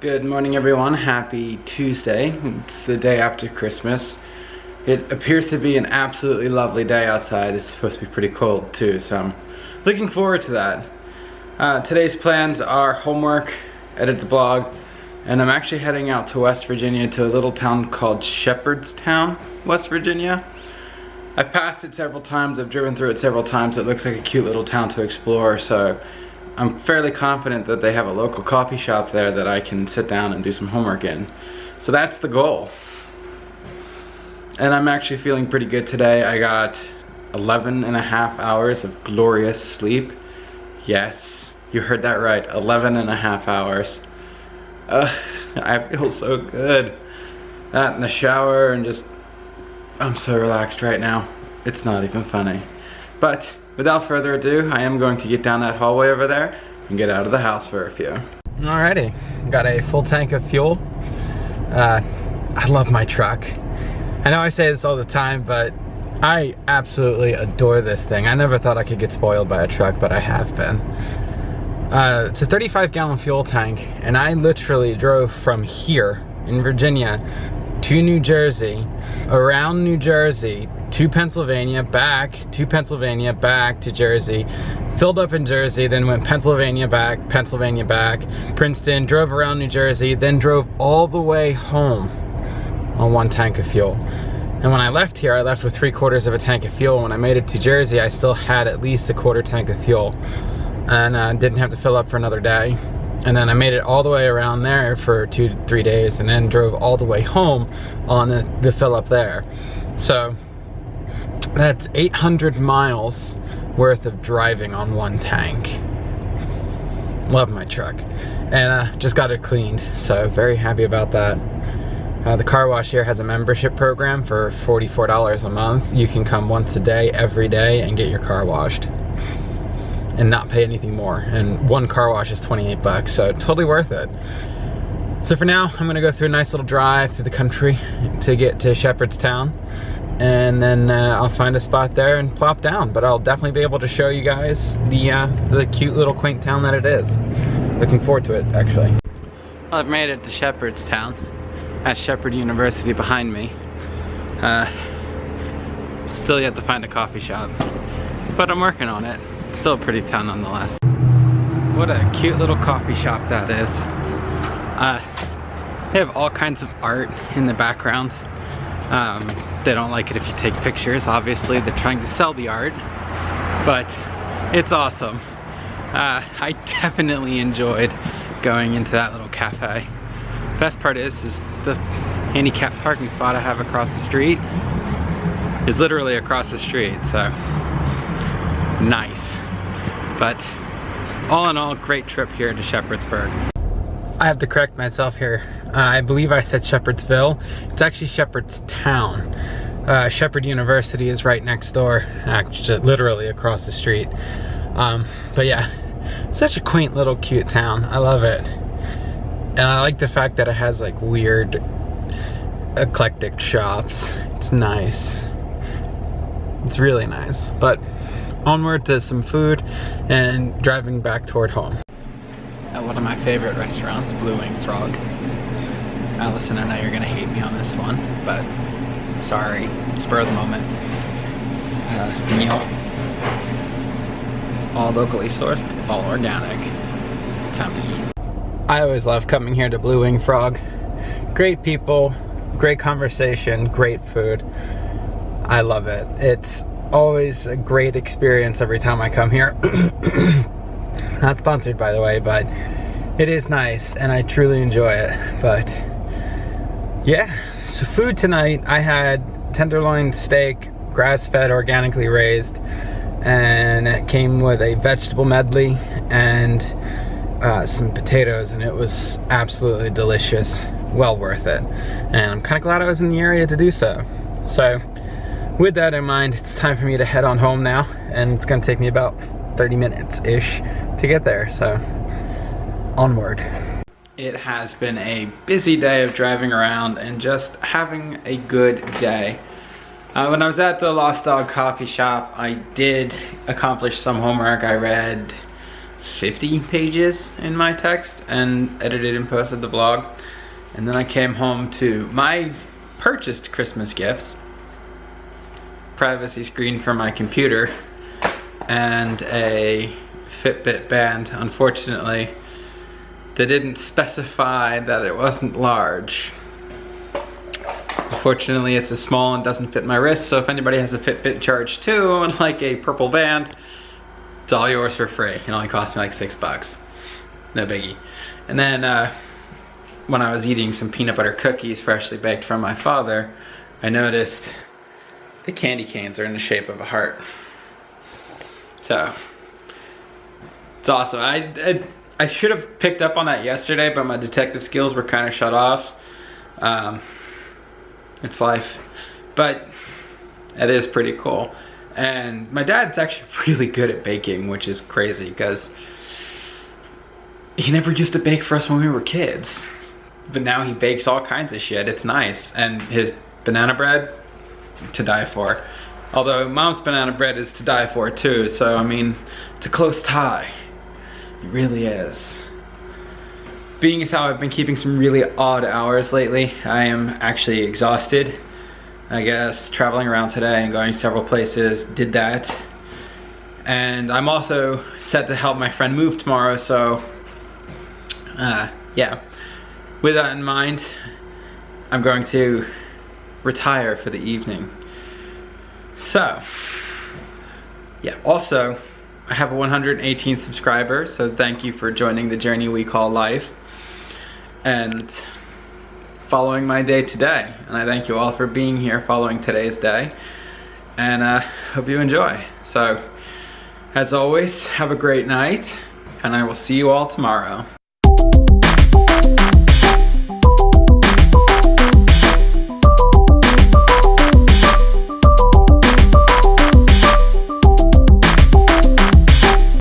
Good morning, everyone. Happy Tuesday. It's the day after Christmas. It appears to be an absolutely lovely day outside. It's supposed to be pretty cold too, so I'm looking forward to that. Today's plans are homework, edit the blog, and I'm actually heading out to West Virginia to a little town called Shepherdstown, West Virginia. I've passed it several times, I've driven through it several times. It looks like a cute little town to explore, so I'm fairly confident that they have a local coffee shop there that I can sit down and do some homework in. So that's the goal. And I'm actually feeling pretty good today. I got 11 and a half hours of glorious sleep. Yes, you heard that right, 11 and a half hours. I feel so good. That in the shower and just, I'm so relaxed right now. It's not even funny. But without further ado, I am going to get down that hallway over there and get out of the house for a few. Alrighty, got a full tank of fuel. I love my truck. I know I say this all the time, but I absolutely adore this thing. I never thought I could get spoiled by a truck, but I have been. It's a 35-gallon fuel tank, and I literally drove from here in Virginia to New Jersey, around New Jersey, to Pennsylvania, back to Jersey, filled up in Jersey, then went Pennsylvania back, Princeton, drove around New Jersey, then drove all the way home on one tank of fuel. And when I left here, I left with 3/4 of a tank of fuel. When I made it to Jersey, I still had at least a 1/4 tank of fuel, and didn't have to fill up for another day. And then I made it all the way around there for 2 to 3 days, and then drove all the way home on the fill up there. So that's 800 miles worth of driving on one tank. Love my truck. And just got it cleaned, so very happy about that. The car wash here has a membership program for $44 a month. You can come once a day, every day, and get your car washed and not pay anything more. And one car wash is 28 bucks, so totally worth it. So for now, I'm gonna go through a nice little drive through the country to get to Shepherdstown, and then I'll find a spot there and plop down. But I'll definitely be able to show you guys the cute little quaint town that it is. Looking forward to it, actually. Well, I've made it to Shepherdstown. At Shepherd University behind me. Still yet to find a coffee shop, but I'm working on it. It's still a pretty town nonetheless. What a cute little coffee shop that is. They have all kinds of art in the background. They don't like it if you take pictures. Obviously, they're trying to sell the art, but it's awesome. I definitely enjoyed going into that little cafe. Best part is the handicap parking spot I have across the street is literally across the street, so nice. But all in all, great trip here to Shepherdsburg. I have to correct myself here. I believe I said Shepherdsville. It's actually Shepherdstown. Shepherd University is right next door, actually literally across the street. But yeah, such a quaint little cute town. I love it. And I like the fact that it has like weird, eclectic shops. It's nice. It's really nice. But onward to some food and driving back toward home. At one of my favorite restaurants, Blue Wing Frog. Allison, I know you're gonna hate me on this one, but sorry, spur of the moment. Meal. All locally sourced, all organic. Time to eat. I always love coming here to Blue Wing Frog. Great people, great conversation, great food. I love it. It's always a great experience every time I come here. Not sponsored, by the way, but it is nice and I truly enjoy it. But yeah, so food tonight, I had tenderloin steak, grass-fed, organically raised, and it came with a vegetable medley and some potatoes, and it was absolutely delicious. Well worth it. And I'm kind of glad I was in the area to do so. So with that in mind, it's time for me to head on home now, and it's gonna take me about 30 minutes-ish to get there, so onward. It has been a busy day of driving around and just having a good day. When I was at the Lost Dog coffee shop, I did accomplish some homework. I read 50 pages in my text and edited and posted the blog. And then I came home to my purchased Christmas gifts, privacy screen for my computer, and a Fitbit band. Unfortunately, they didn't specify that it wasn't large. Unfortunately, it's a small and doesn't fit my wrist, so if anybody has a Fitbit charge too and like a purple band, it's all yours for free. It only cost me like $6. No biggie. And then when I was eating some peanut butter cookies freshly baked from my father, I noticed the candy canes are in the shape of a heart. So, it's awesome. I should have picked up on that yesterday, but my detective skills were kind of shut off. It's life. But it is pretty cool. And my dad's actually really good at baking, which is crazy because he never used to bake for us when we were kids. But now he bakes all kinds of shit. It's nice. And his banana bread, to die for. Although mom's banana bread is to die for too, so I mean, it's a close tie. It really is. Being as how I've been keeping some really odd hours lately, I am actually exhausted. I guess traveling around today and going several places did that. And I'm also set to help my friend move tomorrow, so yeah. With that in mind, I'm going to retire for the evening. So, yeah, also, I have a 118th subscriber, so thank you for joining the journey we call life and following my day today. And I thank you all for being here following today's day, and hope you enjoy. So, as always, have a great night, and I will see you all tomorrow.